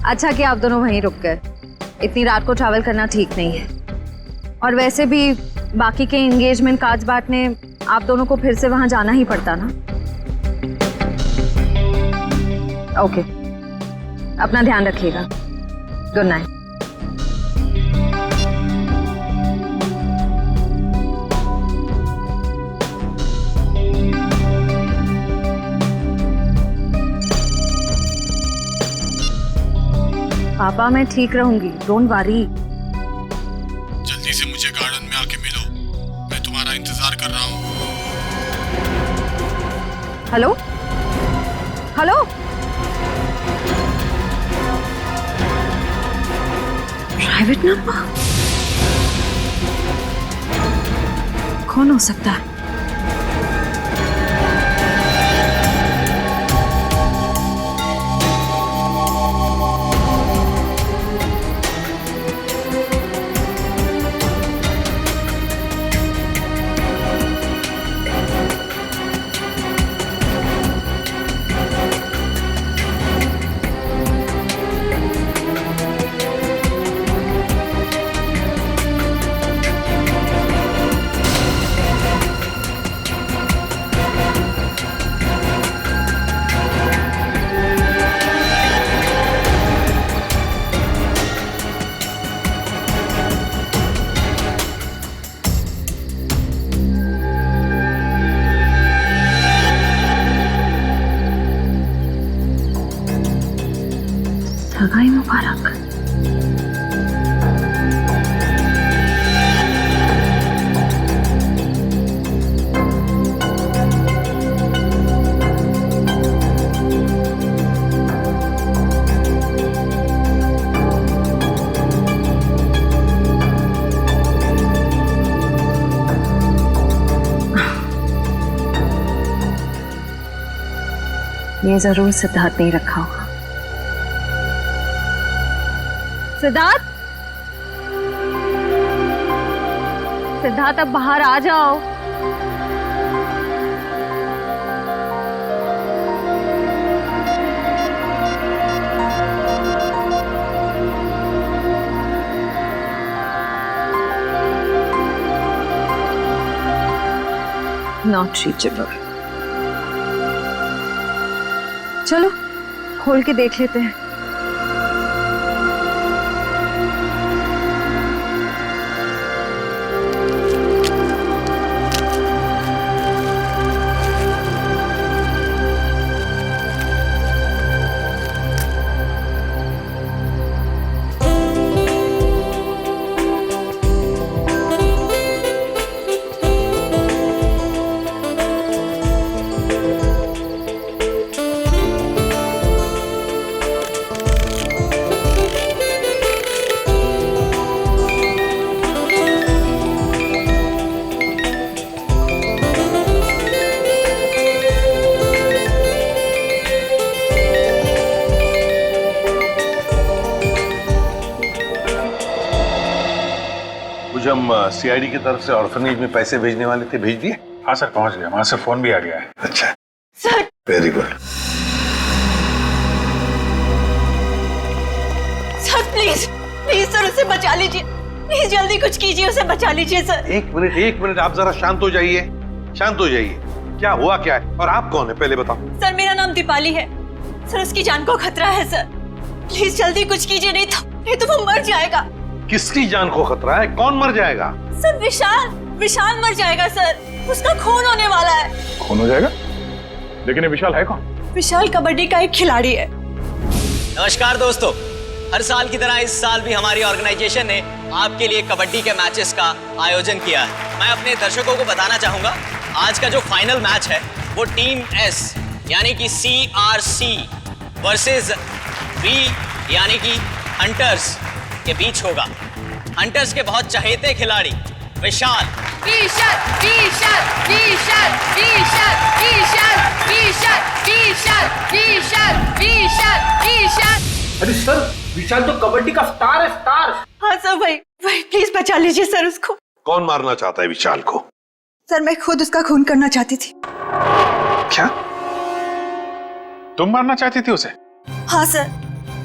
अच्छा कि आप दोनों वहीं रुक गए। इतनी रात को ट्रैवल करना ठीक नहीं है। और वैसे भी बाकी के एंगेजमेंट कार्ड्स बांटने आप दोनों को फिर से वहां जाना ही पड़ता ना। ओके, अपना ध्यान रखिएगा। Good night. पापा मैं ठीक रहूंगी, डोंट वरी। जल्दी से मुझे गार्डन में आके मिलो, मैं तुम्हारा इंतजार कर रहा हूँ। हेलो हेलो, प्राइवेट नंबर कौन हो सकता है? सगाई मुबारक। ये जरूर सिद्धार्थ नहीं रखा होगा। सिद्धार्थ, सिद्धार्थ अब बाहर आ जाओ। Not reachable. चलो खोल के देख लेते हैं। हम सीआईडी की तरफ से ऑर्फनेज में पैसे भेजने वाले थे, भेज दिए? हाँ सर, पहुंच गया। वहां से फोन भी आ गया है। अच्छा sir, very good. Sir please please sir उसे बचा लीजिए, प्लीज जल्दी कुछ कीजिए, उसे बचा लीजिए सर। एक मिनट, आप जरा शांत हो जाइए, शांत हो जाइए। क्या हुआ क्या है और आप कौन है पहले बताओ। सर मेरा नाम दीपाली है सर, उसकी जान को खतरा है सर, प्लीज जल्दी कुछ कीजिए, नहीं तो वो मर जाएगा। किसकी जान को खतरा है? कौन मर जाएगा? सर विशाल मर जाएगा सर, उसका खून होने वाला है। खून हो जाएगा? लेकिन ये विशाल है कौन? विशाल कबड्डी का एक खिलाड़ी है। नमस्कार दोस्तों, हर साल की तरह इस साल भी हमारी ऑर्गेनाइजेशन ने आपके लिए कबड्डी के मैचेस का आयोजन किया है। मैं अपने दर्शकों को बताना चाहूंगा, आज का जो फाइनल मैच है वो टीम एस यानी कि CRC वर्सेस V यानी कि हंटर्स के बीच होगा। हंटर्स के बहुत चहेते खिलाड़ी विशाल अरे सर, विशाल तो कबड्डी का स्टार है, स्टार। हाँ सर, वही प्लीज बचा लीजिए सर उसको। कौन मारना चाहता है विशाल को? सर मैं खुद उसका खून करना चाहती थी। क्या तुम मारना चाहती थी उसे? हाँ सर,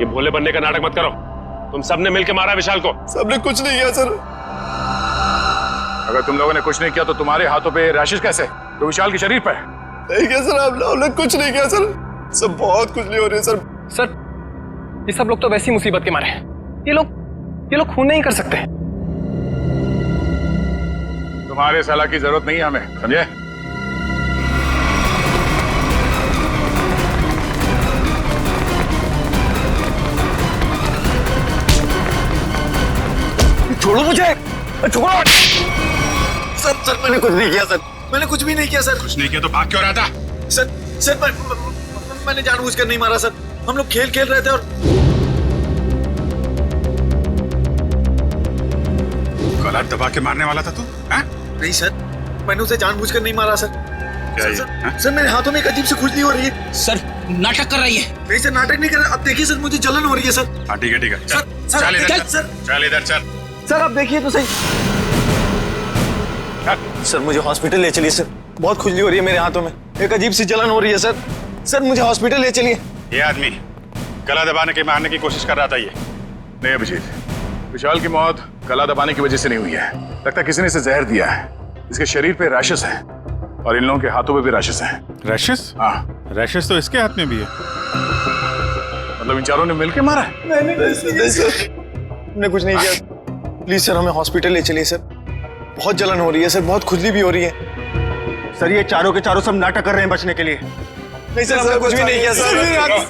ये भोले बनने का नाटक मत करो। तुम सबने मिलकर मारा विशाल को। सबने कुछ नहीं किया सर। अगर तुम लोगों ने कुछ नहीं किया तो तुम्हारे हाथों पे रैशेस कैसे? तो विशाल के शरीर पर नहीं किया सर, हम लोगों ने कुछ नहीं किया सर। सब बहुत खुजली हो रही है सर। सर ये सब लोग तो वैसी मुसीबत के मारे हैं। ये लोग खून नहीं कर सकते। तुम्हारे सलाह की जरूरत नहीं है हमें, समझे? छोड़ो मुझे, छोड़ो। सर मैंने कुछ नहीं किया सर, मैंने कुछ भी नहीं किया सर। कुछ नहीं किया तो भाग क्यों रहा था? सर मैंने जानबूझकर नहीं मारा सर। हम लोग खेल रहे थे और गला दबा के मारने वाला था तू? नहीं सर, मैंने उसे जानबूझकर नहीं मारा सर। सर मेरे हाथों में एक अजीब सी खुजली हो रही है। सर नाटक कर रही है। नहीं सर, नाटक नहीं कर रहा। अब देखिए सर, मुझे जलन हो रही है सर। हाँ ठीक है सर चल इधर सर चल इधर चल। सर आप देखिए तो सही। सर मुझे हॉस्पिटल ले चलिए सर, बहुत खुजली हो रही है मेरे हाथों में, एक अजीब सी जलन हो रही है सर। सर मुझे हॉस्पिटल ले चलिए। ये आदमी गला दबाने के मारने की कोशिश कर रहा था। ये नहीं अभिजीत, विशाल की मौत गला दबाने की वजह से नहीं हुई है। लगता है किसी ने इसे जहर दिया है। इसके शरीर पे रैशेस हैं और इन लोगों के हाथों पे भी रैशेस हैं। रैशेस? हाँ, रैशेस तो इसके हाथ में भी है। मतलब इन चारों ने मिलकर मारा है? नहीं सर, हमने कुछ नहीं किया। प्लीज सर हमें हॉस्पिटल ले चलिए सर, बहुत जलन हो रही है सर, बहुत खुजली भी हो रही है। सर ये चारों के चारों सब नाटक कर रहे हैं बचने के लिए। नहीं सर, हमने कुछ भी नहीं किया सर।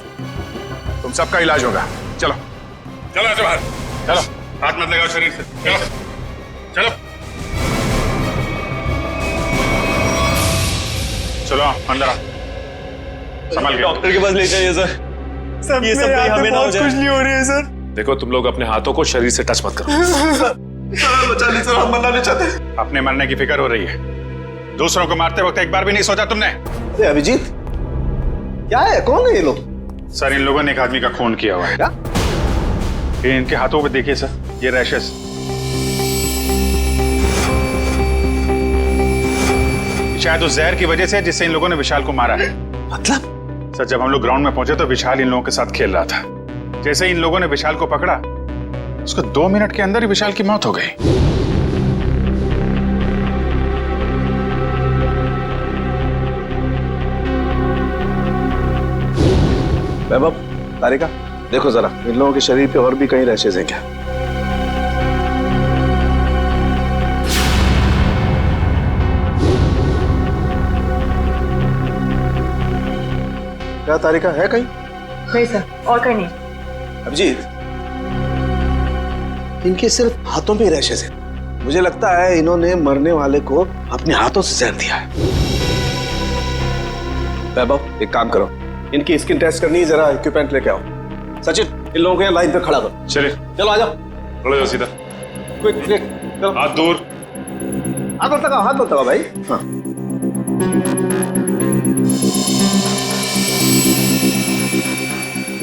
तुम सबका इलाज होगा। चलो चलो ऐसे बाहर। चलो, हाथ मत लगाओ शरीर से। चलो चलो चलो अंदर आ। संभाल के। डॉक्टर के पास ले जाइए सर। ये सब कहीं हमें ना हो जाए। खुजली हो रही है सर। देखो, तुम लोग अपने हाथों को शरीर से टच मत करो। बचा ली सर, हम मरना नहीं चाहते। अपने मरने की फिक्र हो रही है, दूसरों को मारते वक्त एक बार भी नहीं सोचा तुमने? अभिजीत क्या है, कौन है ये लोग? सर इन लोगों ने एक आदमी का खून किया हुआ है। क्या? ये इनके हाथों पे देखिए सर, ये रैशेस। शायद उस जहर की वजह से जिससे इन लोगों ने विशाल को मारा है। मतलब? सर जब हम लोग ग्राउंड में पहुंचे तो विशाल इन लोगों के साथ खेल रहा था। जैसे ही इन लोगों ने विशाल को पकड़ा, उसको 2 मिनट के अंदर ही विशाल की मौत हो गई। वैभव, तारिका देखो जरा, इन लोगों के शरीर पे और भी कहीं रैशेज हैं क्या? क्या तारिका, है कहीं? नहीं सर, और कहीं नहीं। अभिजीत, इनके सिर्फ हाथों पे रैशेज हैं। मुझे लगता है इन्होंने मरने वाले को अपने हाथों से जहर दिया है। वैभव एक काम करो, इनकी स्किन टेस्ट करनी है, जरा इक्विपमेंट लेके आओ। सचिन इन लोगों को यहाँ लाइन पे खड़ा करो। चलिए चलो आ जाओ, खड़े जाओ सीधा। क्विक क्विक, चलो हाथ दूर। हाथ मत लगाओ, हाथ मत लगाओ भाई। हाँ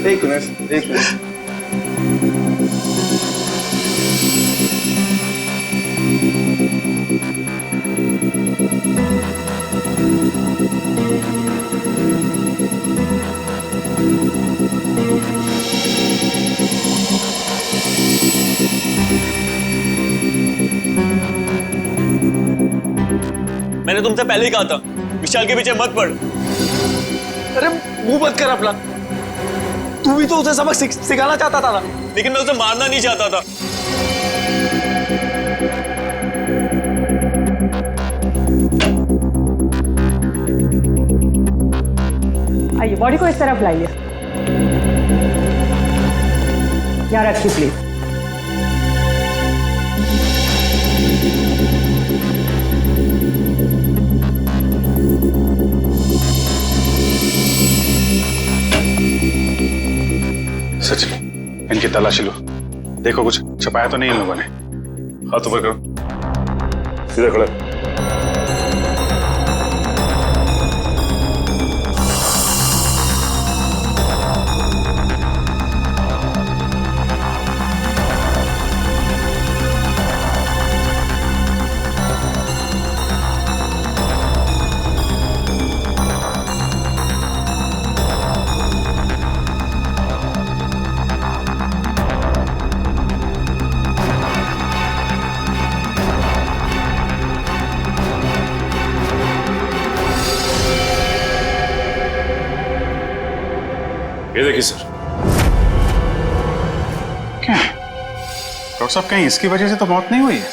एक मिनट, एक मिनट। मैंने तुमसे पहले ही कहा था विशाल के पीछे मत पड़। अरे मुंह बंद कर अपना, तू भी तो उसे सबक सिखाना चाहता था ना। लेकिन मैं उसे मारना नहीं चाहता था। आइए, बॉडी को इस तरफ लाइए। यहाँ रखिए प्लीज। सचिन इनकी तलाशी लो, देखो कुछ छपाया तो नहीं इन लोगों ने। हाथ ऊपर करो, सीधा खड़े। ये देखिए सर। क्या डॉक्टर साहब, कहीं इसकी वजह से तो मौत नहीं हुई है?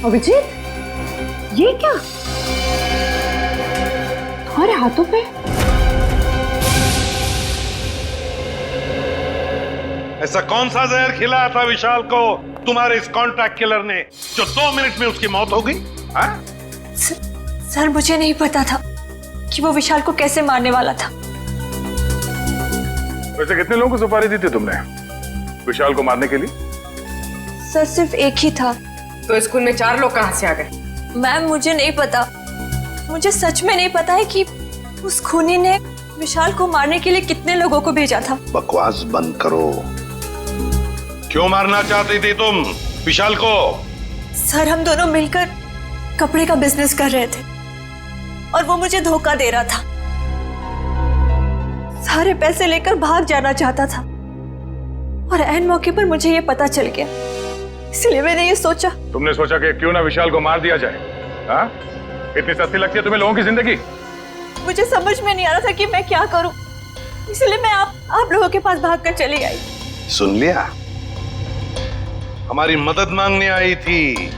अभिजीत, ये क्या तुम्हारे हाथों पे? ऐसा कौन सा जहर खिलाया था विशाल को तुम्हारे इस कॉन्ट्रैक्ट किलर ने जो 2 मिनट में उसकी मौत हो गई? सर मुझे नहीं पता था कि वो विशाल को कैसे मारने वाला था। वैसे कितने लोगों को सुपारी दी थी तुमने विशाल को मारने के लिए? सर सिर्फ एक ही था। तो स्कूल में 4 लोग कहां से आ गए? मैम मुझे नहीं पता, मुझे सच में नहीं पता है कि उस खूनी ने विशाल को मारने के लिए कितने लोगों को भेजा था। बकवास बंद करो। क्यों मारना चाहती थी तुम विशाल को? सर हम दोनों मिलकर कपड़े का बिजनेस कर रहे थे और वो मुझे धोखा दे रहा था। सारे पैसे लेकर भाग जाना चाहता था और ऐन मौके पर मुझे ये पता चल गया, इसलिए मैंने ये सोचा। तुमने सोचा कि क्यों ना विशाल को मार दिया जाए? हाँ? इतनी सस्ती लगती है तुम्हें लोगों की जिंदगी? मुझे समझ में नहीं आ रहा था कि मैं क्या करूं, इसलिए मैं आप लोगों के पास भागकर चली आई। सुन लिया, हमारी मदद मांगने आई थी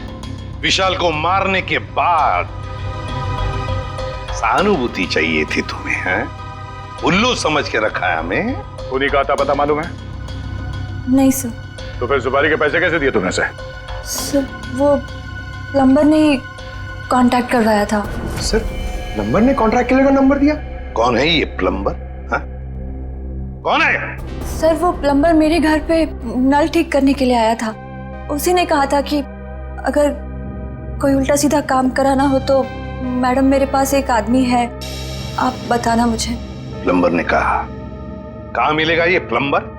विशाल को मारने के बाद। सहानुभूति चाहिए थी तुम्हें, हैं? उल्लू समझ के रखा है हमें। उन्हीं का आता पता मालूम है? नहीं सर। तो फिर सुपारी के पैसे कैसे दिए तुमने से? सर वो प्लम्बर ने कांटेक्ट करवाया था। सर प्लम्बर ने कॉन्ट्रैक्ट किलर का नंबर दिया? कौन है ये प्लम्बर? हाँ? कौन है? सर वो प्लम्बर मेरे घर पे नल ठीक करने के लिए आया था। उसी ने कहा था कि अगर कोई उल्टा सीधा काम कराना हो तो मैडम मेरे पास एक आदमी है, आप बताना मुझे। प्लम्बर ने कहा? कहाँ मिलेगा ये प्लम्बर?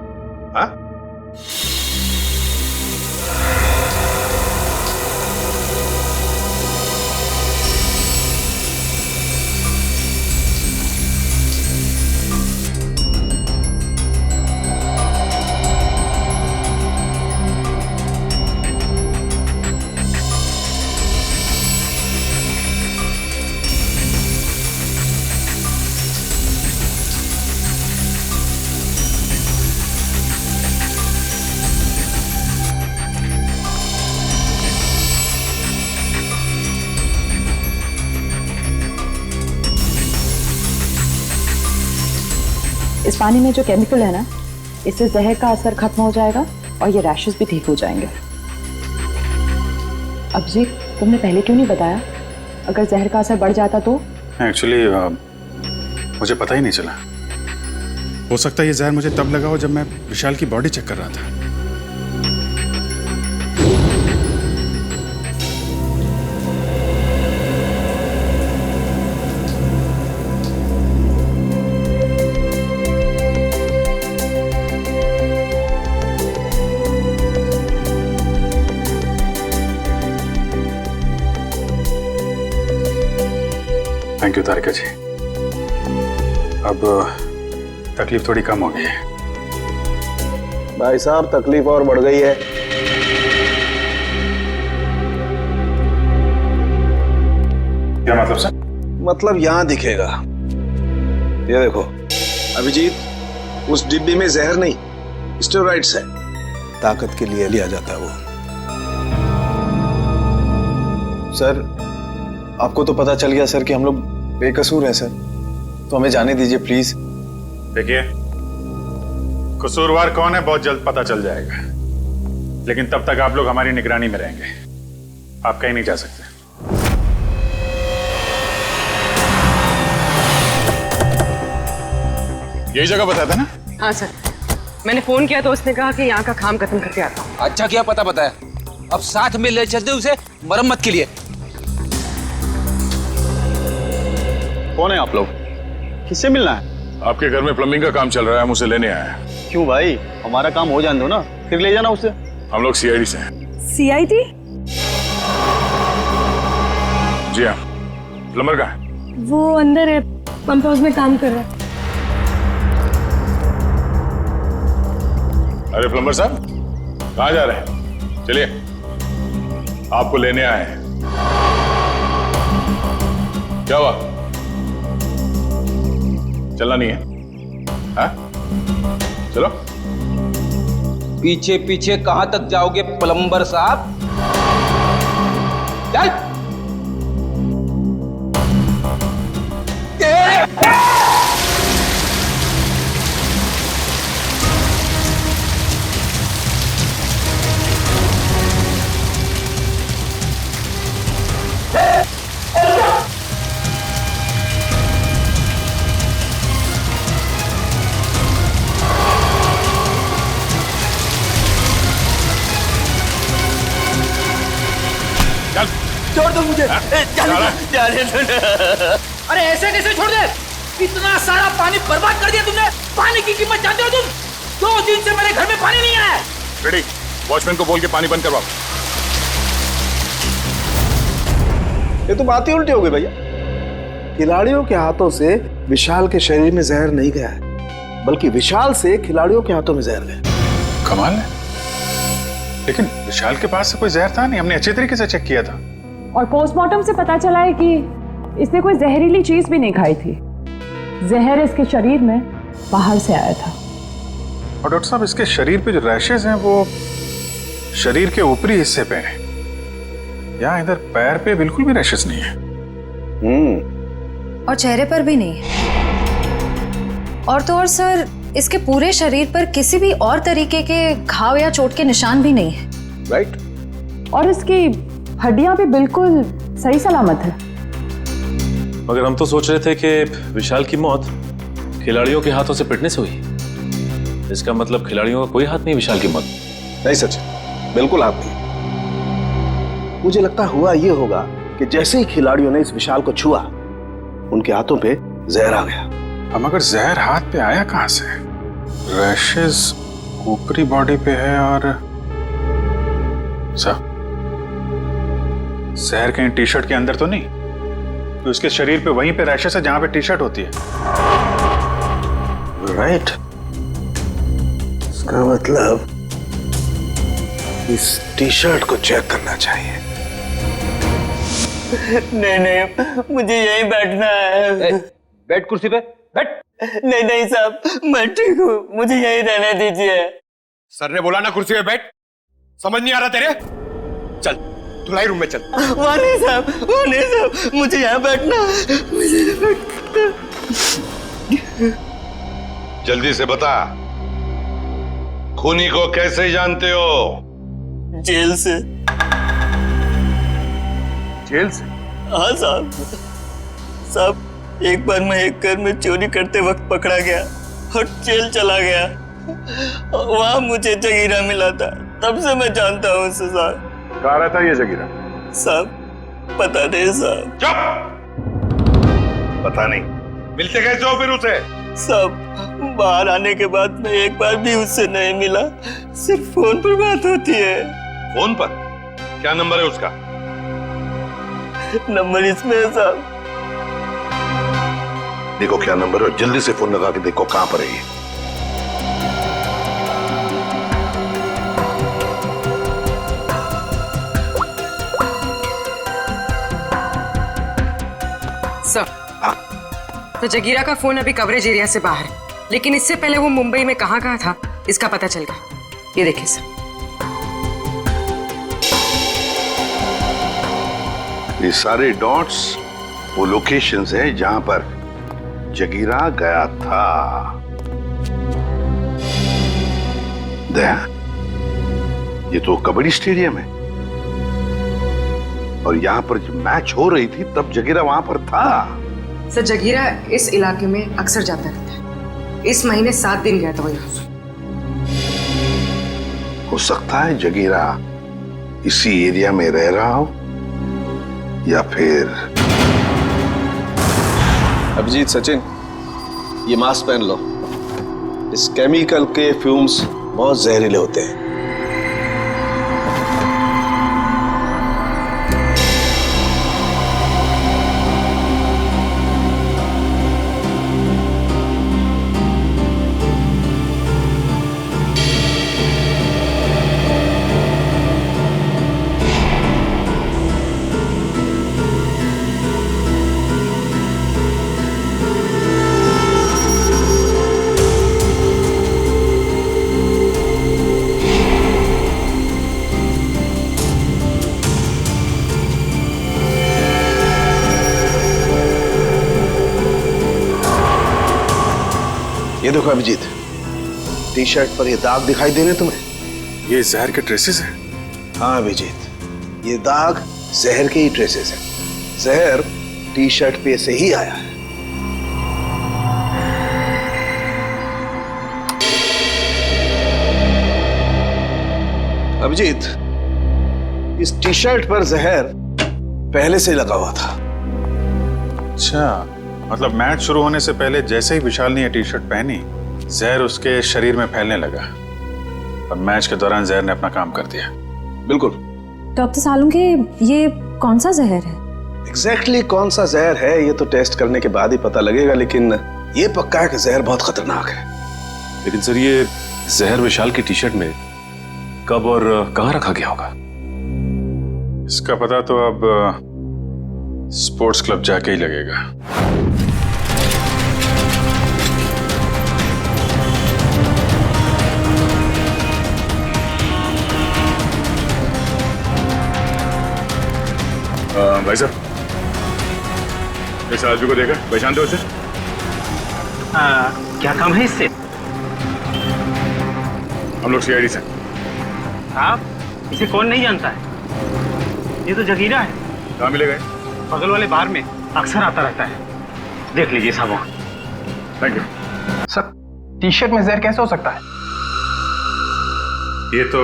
हाँ? इस पानी में जो केमिकल है ना, इससे जहर का असर खत्म हो जाएगा और ये रैशेस भी ठीक हो जाएंगे। अभिजीत, तुमने पहले क्यों नहीं बताया? अगर जहर का असर बढ़ जाता तो? एक्चुअली मुझे पता ही नहीं चला। हो सकता है ये जहर मुझे तब लगा हो जब मैं विशाल की बॉडी चेक कर रहा था। थैंक यू तारिका जी। अब तकलीफ थोड़ी कम हो गई है। भाई साहब तकलीफ और बढ़ गई है। क्या मतलब सर? मतलब यहां दिखेगा। ये देखो अभिजीत, उस डिब्बी में जहर नहीं स्टेरॉइड्स है। ताकत के लिए लिया जाता है वो। सर आपको तो पता चल गया सर कि हम लोग बेकसूर हैं सर, तो हमें जाने दीजिए प्लीज। देखिए, कसूरवार कौन है बहुत जल्द पता चल जाएगा, लेकिन तब तक आप लोग हमारी निगरानी में रहेंगे। आप कहीं नहीं जा सकते। यही जगह बताया था ना? हाँ सर, मैंने फोन किया तो उसने कहा कि यहाँ का काम खत्म करके आता हूँ। अच्छा किया पता बताया, अब साथ में ले चलते उसे मरम्मत के लिए। कौन है आप लोग? किससे मिलना है? आपके घर में प्लम्बिंग का काम चल रहा है, हम उसे लेने आए हैं। क्यों भाई, हमारा काम हो जाने दो ना, फिर ले जाना उसे। हम लोग सीआईडी से हैं। सीआईडी? जी हाँ। प्लम्बर कहाँ है? वो अंदर है, पंप हाउस में काम कर रहा है। अरे प्लम्बर साहब कहाँ जा रहे हैं? चलिए, आपको लेने आए हैं। क्या हुआ? चलना नहीं है? हाँ? चलो। पीछे पीछे कहां तक जाओगे प्लम्बर साहब? चल। छोड़ दो मुझे। अरे ऐसे कैसे छोड़ दे? इतना सारा पानी बर्बाद कर दिया तुमने। पानी की कीमत जानते हो तुम? 2 दिन से मेरे घर में पानी नहीं आया। रेडी, वॉचमैन को बोल के पानी बंद करवाओ। ये तो बात ही उल्टी हो गई भैया। खिलाड़ियों के हाथों से विशाल के शरीर में जहर नहीं गया है, बल्कि विशाल से खिलाड़ियों के हाथों में जहर गया। कमाल है, लेकिन विशाल के पास से कोई जहर था नहीं, हमने अच्छे तरीके से चेक किया था। और पोस्टमार्टम से पता चला है कि इसने कोई जहरीली चीज भी नहीं खाई थी। जहर इसके शरीर में बाहर से आया था। और डॉक्टर साहब, इसके शरीर पे जो रैशेज हैं वो शरीर के ऊपरी हिस्से पे हैं। यहाँ इधर पैर पे बिल्कुल भी रैशेज नहीं है। और चेहरे पर भी नहीं। और तो और सर, इसके पूरे शरीर पर किसी भी और तरीके के घाव या चोट के निशान भी नहीं है। राइट। और इसकी हड्डियां भी बिल्कुल सही सलामत है। मगर हम तो सोच रहे थे कि विशाल की मौत खिलाड़ियों के हाथों से पिटने से हुई। इसका मतलब खिलाड़ियों का कोई हाथ नहीं विशाल की मौत? नहीं सच, बिल्कुल हाथ नहीं। मुझे लगता हुआ ये होगा कि जैसे ही खिलाड़ियों ने इस विशाल को छुआ, उनके हाथों पे जहर आ गया। हम अगर जहर हाथ पे आया कहां से? रैशेज ऊपरी बॉडी पे है और जहर कहीं टी शर्ट के अंदर तो नहीं? तो उसके शरीर पे वहीं पे रैशेज है जहां पे टी शर्ट होती है। राइट। इसका मतलब इस टी शर्ट को चेक करना चाहिए। नहीं, मुझे यहीं बैठना है। बैठ कुर्सी पे, बैठ। नहीं साहब, मैं ठीक हूँ, मुझे यहीं रहने दीजिए। सर ने बोला ना कुर्सी पे बैठ। समझ नहीं आ रहा तेरे? चल धुलाई रूम में चल। वहाँ नहीं साहब, मुझे यहाँ बैठना है, मुझे यहाँ बैठना। जल्दी से बता, खूनी को कैसे जानते हो? जेल से। जेल से? हाँ साहब, एक बार मैं एक घर में चोरी करते वक्त पकड़ा गया और जेल चला गया। वहां मुझे जगीरा मिला था, तब से मैं जानता हूँ उसे साहब। कहाँ रहता है ये जगीरा? साहब पता नहीं साहब। चुप! पता नहीं? मिलते कैसे हो फिर उसे? साहब बाहर आने के बाद मैं एक बार भी उससे नहीं मिला, सिर्फ फोन पर बात होती है। फोन पर? क्या नंबर है उसका? नंबर इसमें है साहब। देखो क्या नंबर है, जल्दी से फोन लगा के देखो कहां पर है ये। सर, तो जगीरा का फोन अभी कवरेज एरिया से बाहर है, लेकिन इससे पहले वो मुंबई में कहाँ था इसका पता चल गया। ये देखिए सर, ये सारे डॉट्स वो लोकेशंस हैं जहां पर जगीरा गया था। दया, ये तो कबड्डी स्टेडियम है और यहां पर जब मैच हो रही थी तब जगीरा वहां पर था। सर जगीरा इस इलाके में अक्सर जाता रहता है। इस महीने 7 दिन गया था वो यहाँ। हो सकता है जगीरा इसी एरिया में रह रहा हो या फिर। अभिजीत, सचिन, ये मास्क पहन लो। इस केमिकल के फ्यूम्स बहुत जहरीले होते हैं। देखो अभिजीत, टी शर्ट पर ये दाग दिखाई दे रहे तुम्हें? ये जहर के ट्रेसेस हैं? हाँ अभिजीत, ये दाग जहर के ही ट्रेसेस हैं। जहर टी शर्ट पे से ही आया है। अभिजीत, इस टी शर्ट पर जहर पहले से लगा हुआ था। अच्छा, मतलब मैच शुरू होने से पहले जैसे ही विशाल ने ये टी शर्ट पहनी, जहर उसके शरीर में फैलने लगा और मैच के दौरान जहर ने अपना काम कर दिया। बिल्कुल। डॉक्टर सालुंके, ये कौन सा जहर है? एग्जैक्टली कौन सा जहर है ये तो टेस्ट करने के बाद ही पता लगेगा, लेकिन ये पक्का है कि जहर बहुत खतरनाक है। लेकिन सर, ये जहर विशाल की टी शर्ट में कब और कहां रखा गया होगा? इसका पता तो अब स्पोर्ट्स क्लब जाके ही लगेगा। भाई साहब, इस आदमी को देखा, पहचानते हो उसे? क्या काम है इससे? हम लोग सीआईडी से। आप इसे कौन नहीं जानता है? ये तो जगीरा है। कहाँ मिले गए? बगल वाले बार में अक्सर आता रहता है, देख लीजिए साहब। Thank you sir. T shirt में जहर कैसे हो सकता है? ये तो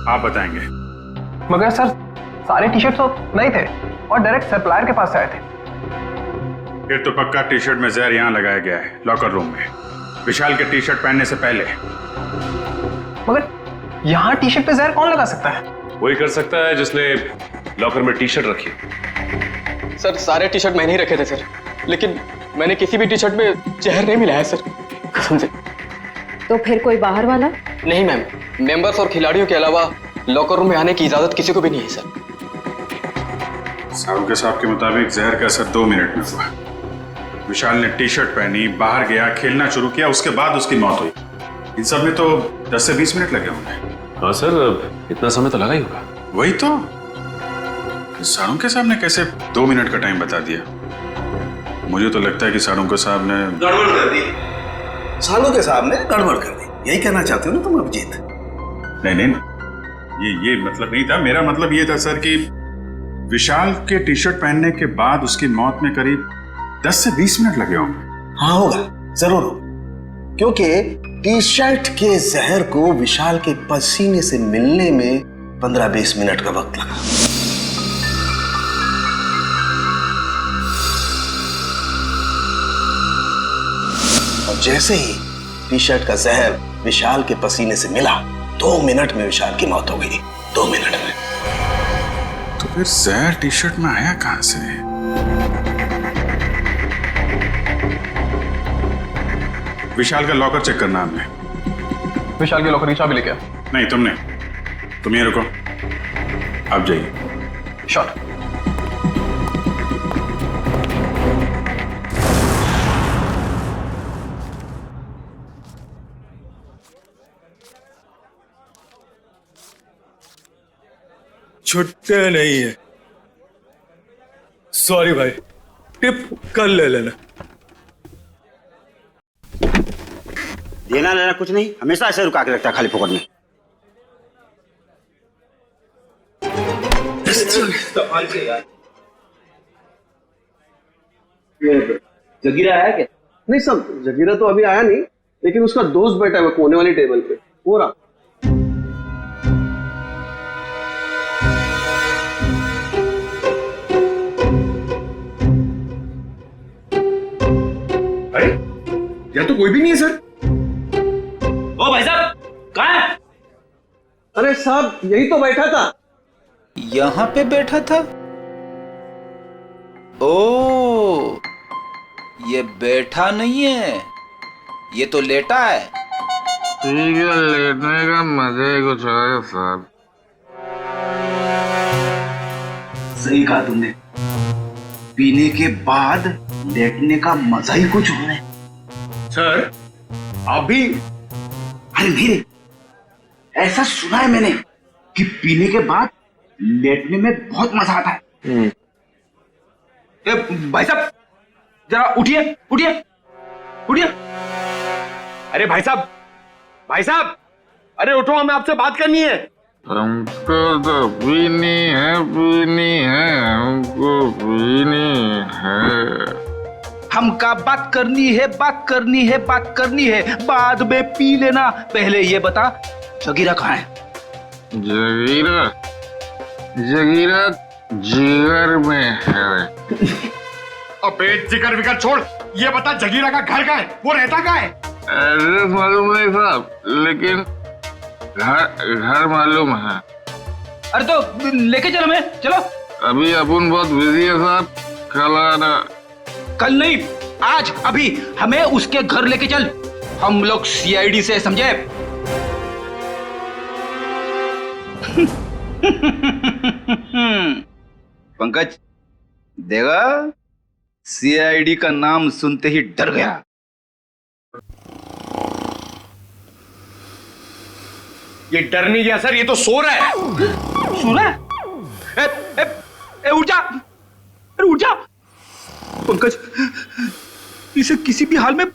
आप बताएंगे। मगर सर, सारे टी शर्ट तो नहीं थे और डायरेक्ट सप्लायर के पास से आए थे। फिर तो पक्का टी शर्ट में जहर यहाँ लगाया गया है, लॉकर रूम में, विशाल के टी शर्ट पहनने से पहले। मगर यहाँ टी शर्ट पे जहर कौन लगा सकता है? वही कर सकता है जिसने लॉकर में टी शर्ट रखी। सर, सारे टी शर्ट मैंने ही रखे थे सर, लेकिन मैंने किसी भी टी शर्ट में जहर नहीं मिलाया सर, कसम से। तो फिर कोई बाहर वाला? नहीं मैम, मेंबर्स और खिलाड़ियों के अलावा लॉकर रूम में आने की इजाजत किसी को भी नहीं है सर। साहब के साहब के मुताबिक जहर का असर 2 मिनट में हुआ। विशाल ने टी शर्ट पहनी, बाहर गया, खेलना शुरू किया, उसके बाद उसकी मौत हुई। इन सब में तो 10 से 20 मिनट लगे होंगे। हाँ सर, इतना समय तो लगा ही होगा। वही तो, सालुंके साहब ने कैसे 2 मिनट का टाइम बता दिया? मुझे तो लगता है कि सालुंके साहब ने गड़बड़ कर दी। सालुंके साहब ने गड़बड़ कर दी, यही कहना चाहते हो ना तुम अभिजीत? नहीं, ये मतलब नहीं था। मेरा मतलब ये था सर कि विशाल के टी शर्ट पहनने के बाद उसकी मौत में करीब 10 से 20 मिनट लगे होंगे। हाँ होगा, जरूर होगा, क्योंकि टी शर्ट के जहर को विशाल के पसीने से मिलने में 15-20 मिनट का वक्त लगा। और जैसे ही टी शर्ट का जहर विशाल के पसीने से मिला, 2 मिनट में विशाल की मौत हो गई। 2 मिनट में। तो फिर जहर टी शर्ट में आया कहां से? विशाल का लॉकर चेक करना हमने। विशाल के लॉकर की चाबी लेके आ। नहीं, तुमने। तुम ये रुको, आप जाइए। शॉट। छुट्टे नहीं है। सॉरी भाई, टिप कल ले लेना। देना लेना कुछ नहीं, हमेशा ऐसे रुका के रखता है खाली फोकट में। जगीरा आया क्या? नहीं सब, जगीरा तो अभी आया नहीं, लेकिन उसका दोस्त बैठा है कोने वाली टेबल पे, वो रहा। अरे यहाँ तो कोई भी नहीं है सर। ओ भाई साहब, कहाँ है? अरे साहब, यही तो बैठा था। यहाँ पे बैठा था? ओ, ये बैठा नहीं है, ये तो लेटा है। ठीक है, लेटने का मजा ही कुछ है साहब। सही कहा तुमने, पीने के बाद लेटने का मजा ही कुछ और है। सर, आप भी? अरे नहीं रे, ऐसा सुना है मैंने कि पीने के बाद लेटने में बहुत मजा आता है। भाई साहब, जरा उठिए उठिए उठिए। अरे भाई साहब, अरे उठो, हमें आपसे बात करनी है। हमको तो पीनी है, हमको पीनी है। हमका बात करनी है, बाद में पी लेना। पहले ये बता, जगीरा कहाँ है? जगीरा जिगर में है। अबे जिगर विगर छोड़, ये बता जगीरा का घर कहाँ है, वो रहता कहाँ है? एड्रेस मालूम नहीं साहब, लेकिन घर मालूम है। अरे तो लेके चलो, हमें चलो। अभी अपन बहुत बिजी है साहब, कल आना। कल नहीं, आज, अभी हमें उसके घर लेके चल। हम लोग सीआईडी से, समझे? पंकज देगा, सीआईडी का नाम सुनते ही डर गया। ये डर नहीं गया सर, ये तो सो रहा है। सो रहा है? उठ जा, अरे उठ जा। पंकज, इसे किसी भी हाल में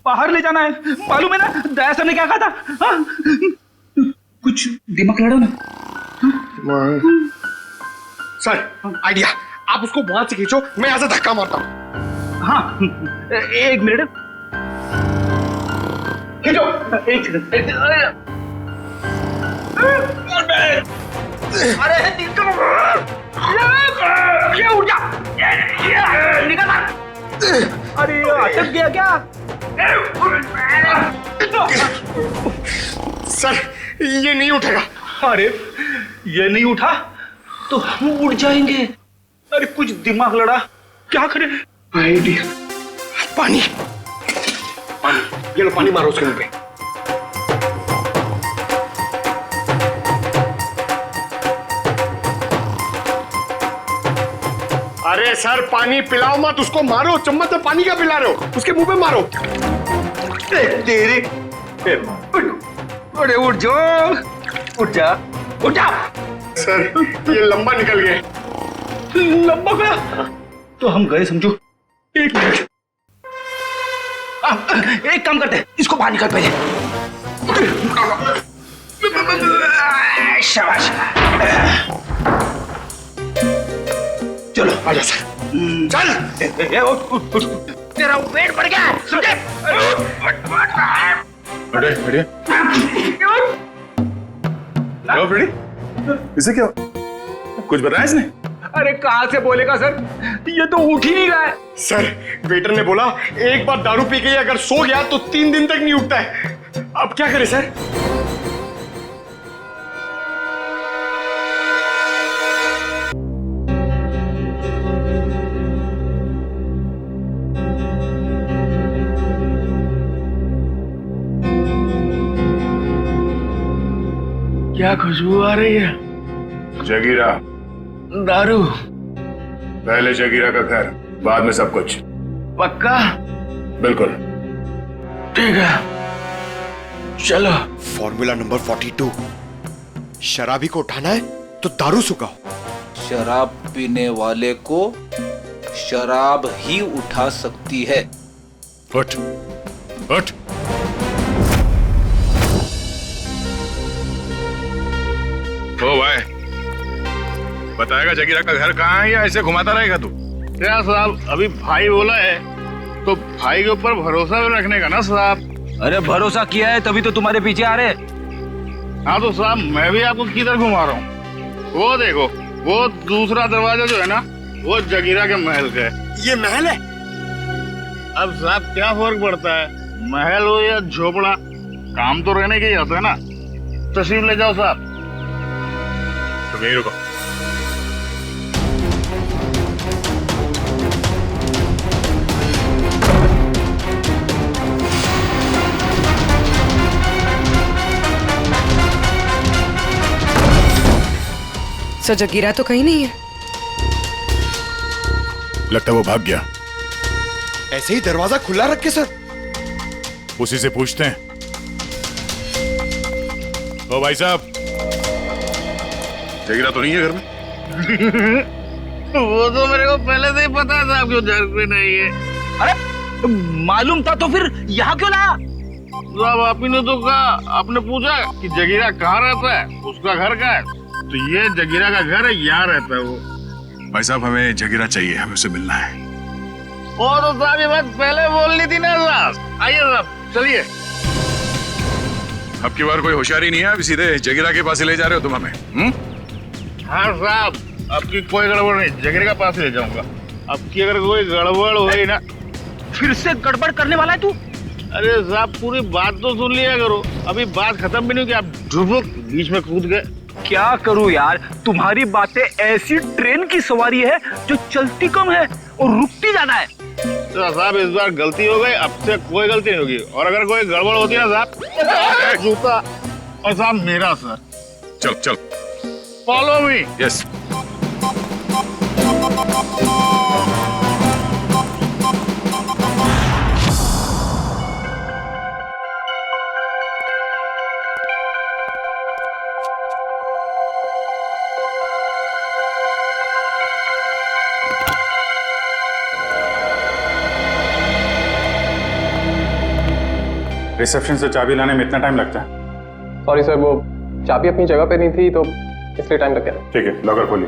बाहर ले जाना है, मालूम है ना दया सर ने क्या कहा था? हाँ? कुछ दिमाग लड़ा ना। सर आइडिया, आप उसको वहां से खींचो, मैं यहां से धक्का मारता हूं। हाँ, एक मिनट, खींचो। अरे ये उठ जा, निकल। अरे अटक गया क्या? सर ये नहीं उठेगा। अरे ये नहीं उठा तो हम उड़ जाएंगे। अरे कुछ दिमाग लड़ा, क्या करें? आइडिया, पानी, ये लो पानी मारो उसके मुंह पे। अरे सर पानी पिलाओ मत उसको, मारो। चम्मच में पानी क्या पिला रहे हो, उसके मुंह पे मारो। तेरे अरे उठ जाओ, उठ जा, उठ जा। सर ये लंबा निकल गया। लंबा गया तो हम गए समझो। एक मिनट, एक काम करते हैं, इसको बाहर निकल पहले। शाबाश, चलो आजा सर, चल। तेरा वेट बढ़ गया, समझे? बढ़िया। इसे क्या कुछ बताया इसने? अरे कहां से बोलेगा सर, ये तो उठ ही नहीं रहा है। सर वेटर ने बोला एक बार दारू पी के अगर सो गया तो 3 दिन तक नहीं उठता है। अब क्या करें सर? क्या खुशबू आ रही है? जगीरा, दारू। पहले जगीरा का घर, बाद में सब कुछ। पक्का? बिल्कुल। ठीक है, चलो। फॉर्मूला नंबर 42, शराबी को उठाना है तो दारू सुखाओ। शराब पीने वाले को शराब ही उठा सकती है। उठ, उठ। ओ भाई, बताएगा जगीरा का घर कहाँ है या ऐसे घुमाता रहेगा तू? क्या साहब, अभी भाई बोला है तो भाई के ऊपर भरोसा भी रखने का ना साहब। अरे भरोसा किया है तभी तो तुम्हारे पीछे आ रहे। हाँ तो साहब मैं भी आपको किधर घुमा रहा हूँ। वो देखो, वो दूसरा दरवाजा जो है ना, वो जगीरा के महल का है। ये महल है? अब साहब क्या फर्क पड़ता है, महल हो या झोपड़ा, काम तो रहने के ही होता है ना। तशरीफ ले जाओ साहब। तुम यहीं रुको। सर जगीरा तो कहीं नहीं है। लगता है वो भाग गया। ऐसे ही दरवाजा खुला रखे सर। उसी से पूछते हैं। ओ भाई साहब, जगीरा तो नहीं है घर में? वो तो मेरे को पहले से ही पता था आपको घर पे नहीं है। अरे मालूम था तो फिर यहाँ क्यों लाया? साहब आप ही ने तो कहा, आपने पूछा कि जगीरा कहाँ रहता है, उसका घर कहाँ है, तो ये जगीरा का घर है, यहाँ रहता है वो। भाई साहब हमें जगीरा चाहिए, हमें उससे मिलना है। ओ तो साहब ये बात पहले बोलनी थी ना साहब। आइए साहब चलिए। अब की बार कोई होशियारी नहीं है, अभी सीधे जगीरा के पास ही ले जा रहे हो तुम हमें? हाँ साहब, आपकी कोई गड़बड़ नहीं, जगीरा के पास ले जाऊंगा। आपकी अगर कोई गड़बड़ हुई ना। फिर से गड़बड़ करने वाला है तू? अरे साहब पूरी बात तो सुन लिया करो, अभी बात खत्म भी नहीं हुई, आप ढुक बीच में कूद गए। क्या करूं यार, तुम्हारी बातें ऐसी ट्रेन की सवारी है जो चलती कम है और रुकती ज्यादा है। तो साहब इस बार गलती हो गई, अब से कोई गलती नहीं होगी, और अगर कोई गड़बड़ होती है ना साहब, जूता और साहब मेरा सर। चल चल, फॉलो मी। यस। रिसेप्शन से चाबी लाने में इतना टाइम लगता है? सॉरी सर, वो चाबी अपनी जगह पे नहीं थी तो इसलिए टाइम लग गया। ठीक है, लॉकर खोलिए।